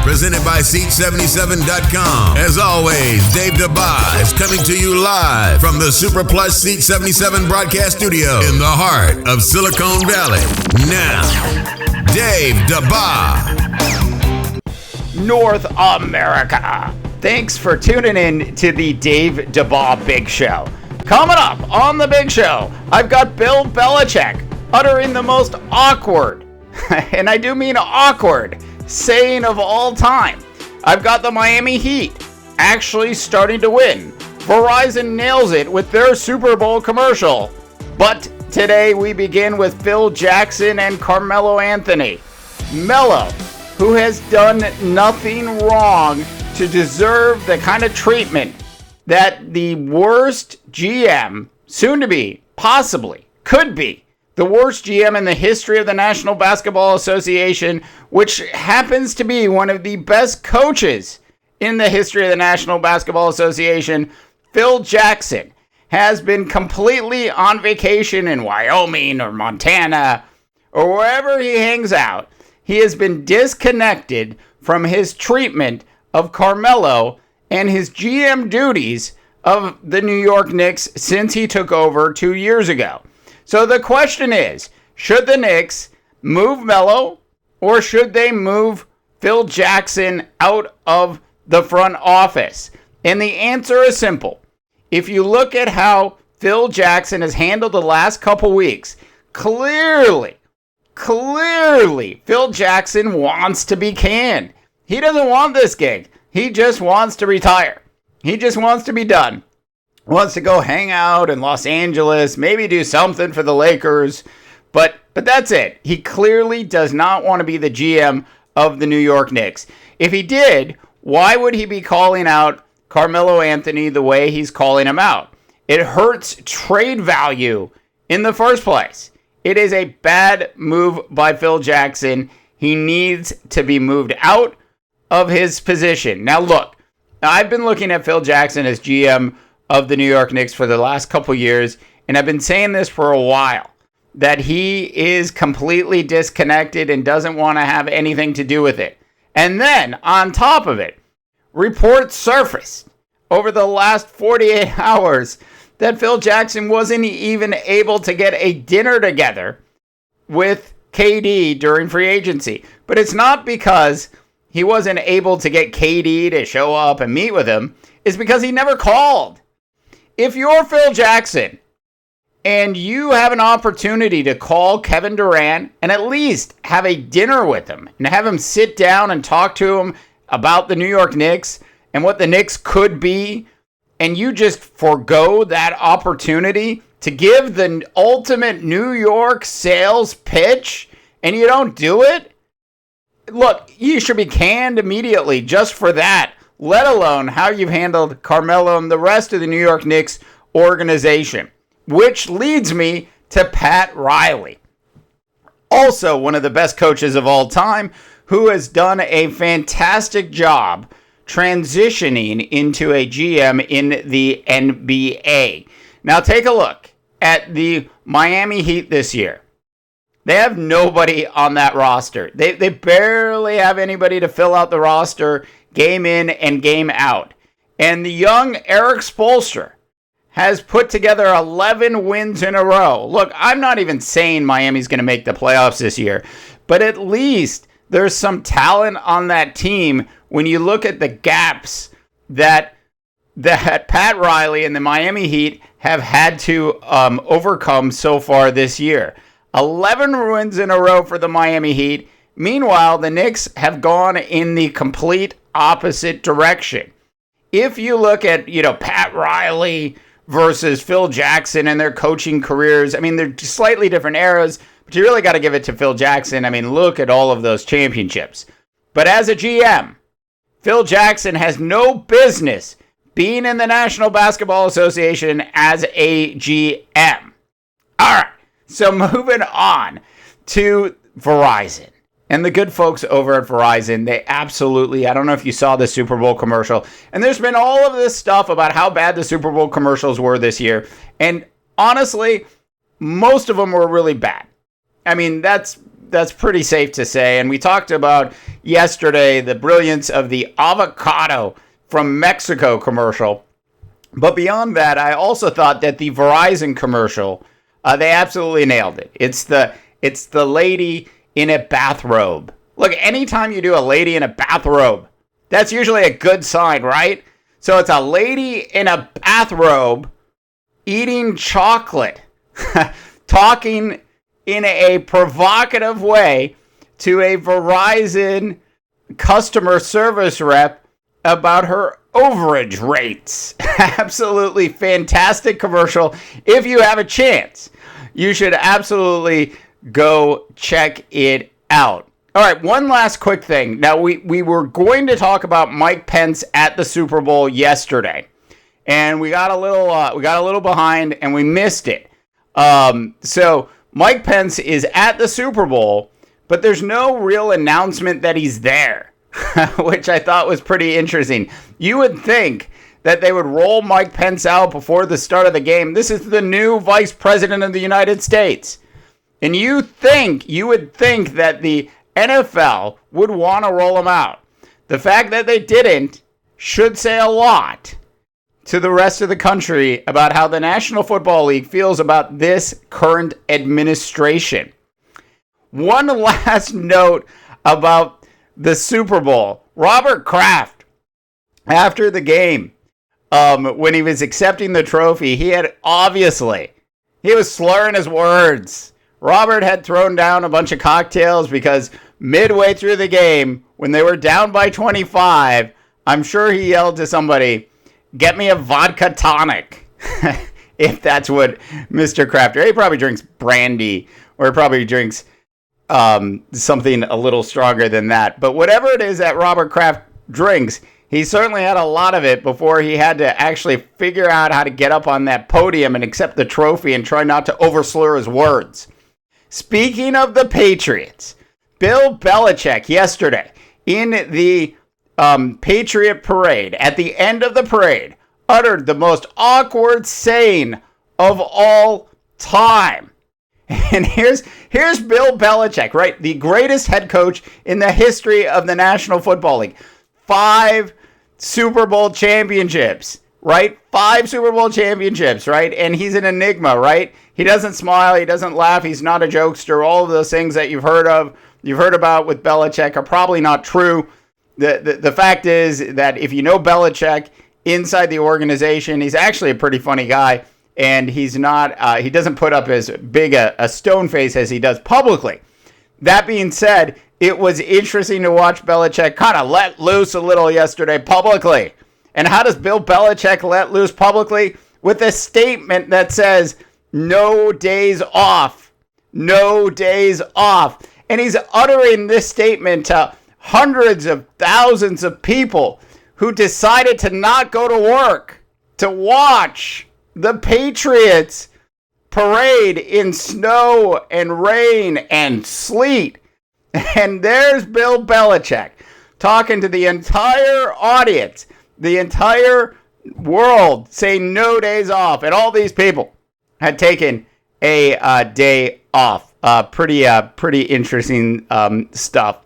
presented by Seat77.com. As always, Dave DeBar is coming to you live from the Super Plus Seat 77 broadcast studio in the heart of Silicon Valley. Now, Dave DeBar. North America. Thanks for tuning in to the Dave DeBar Big Show. Coming up on the Big Show, I've got Bill Belichick uttering the most awkward, and I do mean awkward, saying of all time. I've got the Miami Heat actually starting to win. Verizon nails it with their Super Bowl commercial. But today we begin with Phil Jackson and Carmelo Anthony. Melo, who has done nothing wrong to deserve the kind of treatment that the worst GM, soon to be, possibly, could be, the worst GM in the history of the National Basketball Association, which happens to be one of the best coaches in the history of the National Basketball Association, Phil Jackson, has been completely on vacation in Wyoming or Montana or wherever he hangs out. He has been disconnected from his treatment of Carmelo and his GM duties of the New York Knicks since he took over 2 years ago. So the question is, should the Knicks move Melo or should they move Phil Jackson out of the front office? And the answer is simple. If you look at how Phil Jackson has handled the last couple weeks, clearly, Phil Jackson wants to be canned. He doesn't want this gig. He just wants to retire. He just wants to be done. Wants to go hang out in Los Angeles, maybe do something for the Lakers, but that's it. He clearly does not want to be the GM of the New York Knicks. If he did, why would he be calling out Carmelo Anthony the way he's calling him out? It hurts trade value in the first place. It is a bad move by Phil Jackson. He needs to be moved out of his position. Now look, I've been looking at Phil Jackson as GM of the New York Knicks for the last couple years, and I've been saying this for a while, that he is completely disconnected and doesn't want to have anything to do with it. And then, on top of it, reports surfaced over the last 48 hours that Phil Jackson wasn't even able to get a dinner together with KD during free agency. But it's not because he wasn't able to get KD to show up and meet with him. It's because he never called. If you're Phil Jackson and you have an opportunity to call Kevin Durant and at least have a dinner with him and have him sit down and talk to him about the New York Knicks and what the Knicks could be, and you just forego that opportunity to give the ultimate New York sales pitch and you don't do it, look, you should be canned immediately just for that, let alone how you've handled Carmelo and the rest of the New York Knicks organization. Which leads me to Pat Riley, also one of the best coaches of all time, who has done a fantastic job transitioning into a GM in the NBA. Now take a look at the Miami Heat this year. They have nobody on that roster. They barely have anybody to fill out the roster game in and game out. And the young Eric Spoelstra has put together 11 wins in a row. Look, I'm not even saying Miami's going to make the playoffs this year, but at least there's some talent on that team when you look at the gaps that Pat Riley and the Miami Heat have had to overcome so far this year. 11 wins in a row for the Miami Heat. Meanwhile, the Knicks have gone in the complete opposite direction. If you look at, Pat Riley versus Phil Jackson and their coaching careers, I mean, they're slightly different eras, but you really got to give it to Phil Jackson. I mean, look at all of those championships. But as a GM, Phil Jackson has no business being in the National Basketball Association as a GM. All right, so moving on to Verizon. And the good folks over at Verizon, they absolutely, I don't know if you saw the Super Bowl commercial, and there's been all of this stuff about how bad the Super Bowl commercials were this year. And honestly, most of them were really bad. I mean, that's That's pretty safe to say. And we talked about yesterday the brilliance of the avocado from Mexico commercial. But beyond that, I also thought that the Verizon commercial, they absolutely nailed it. It's the lady in a bathrobe. Look, anytime you do a lady in a bathrobe, that's usually a good sign, right? So it's a lady in a bathrobe eating chocolate, talking in a provocative way to a Verizon customer service rep about her overage rates. Absolutely fantastic commercial. If you have a chance, you should absolutely go check it out. All right, one last quick thing. Now, we were going to talk about Mike Pence at the Super Bowl yesterday, and we got a little behind, and we missed it. So Mike Pence is at the Super Bowl, but there's no real announcement that he's there, which I thought was pretty interesting. You would think that they would roll Mike Pence out before the start of the game. This is the new Vice President of the United States. And you would think that the NFL would want to roll him out. The fact that they didn't should say a lot to the rest of the country about how the National Football League feels about this current administration. One last note about the Super Bowl. Robert Kraft, after the game, when he was accepting the trophy, he was slurring his words. Robert had thrown down a bunch of cocktails because midway through the game, when they were down by 25, I'm sure he yelled to somebody, "Get me a vodka tonic." If that's what Mr. Kraft, he probably drinks brandy, or he probably drinks something a little stronger than that. But whatever it is that Robert Kraft drinks, he certainly had a lot of it before he had to actually figure out how to get up on that podium and accept the trophy and try not to overslur his words. Speaking of the Patriots, Bill Belichick yesterday in the Patriot parade, at the end of the parade, uttered the most awkward saying of all time. And here's Bill Belichick, right? The greatest head coach in the history of the National Football League. 5 Super Bowl championships, right? 5 Super Bowl championships, right? And he's an enigma, right? He doesn't smile, he doesn't laugh, he's not a jokester. All of those things that you've heard about with Belichick are probably not true. The fact is that if you know Belichick inside the organization, he's actually a pretty funny guy, and he's not. He doesn't put up as big a stone face as he does publicly. That being said, it was interesting to watch Belichick kind of let loose a little yesterday publicly. And how does Bill Belichick let loose publicly? With a statement that says, "No days off. No days off." And he's uttering this statement to hundreds of thousands of people who decided to not go to work to watch the Patriots parade in snow and rain and sleet. And there's Bill Belichick talking to the entire audience, the entire world, saying no days off. And all these people had taken a day off. Pretty interesting stuff.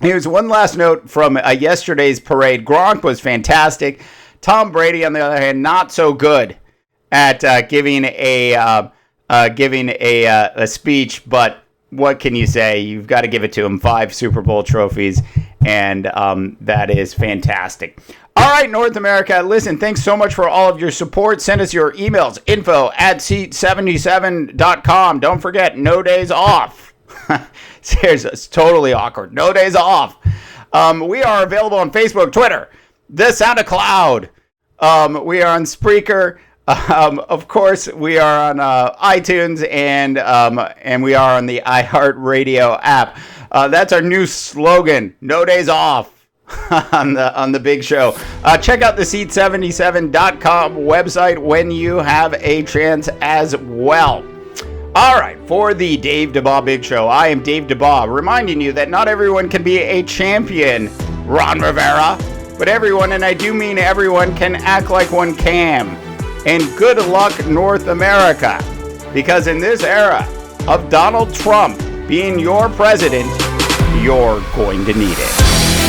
Here's one last note from yesterday's parade. Gronk was fantastic. Tom Brady, on the other hand, not so good at giving a speech. But what can you say? You've got to give it to him. 5 Super Bowl trophies, and that is fantastic. All right, North America, listen, thanks so much for all of your support. Send us your emails, info@seat77.com. Don't forget, no days off. Seriously, it's totally awkward. No days off. We are available on Facebook, Twitter, The Sound of Cloud. We are on Spreaker. Of course, we are on iTunes, and we are on the iHeartRadio app. That's our new slogan, no days off. on the big show. Check out the seat77.com website when you have a chance as well. All right, for the Dave DeBaugh Big Show, I am Dave DeBaugh, reminding you that not everyone can be a champion, Ron Rivera, but everyone, and I do mean everyone, can act like one can. And good luck, North America, because in this era of Donald Trump being your president, you're going to need it.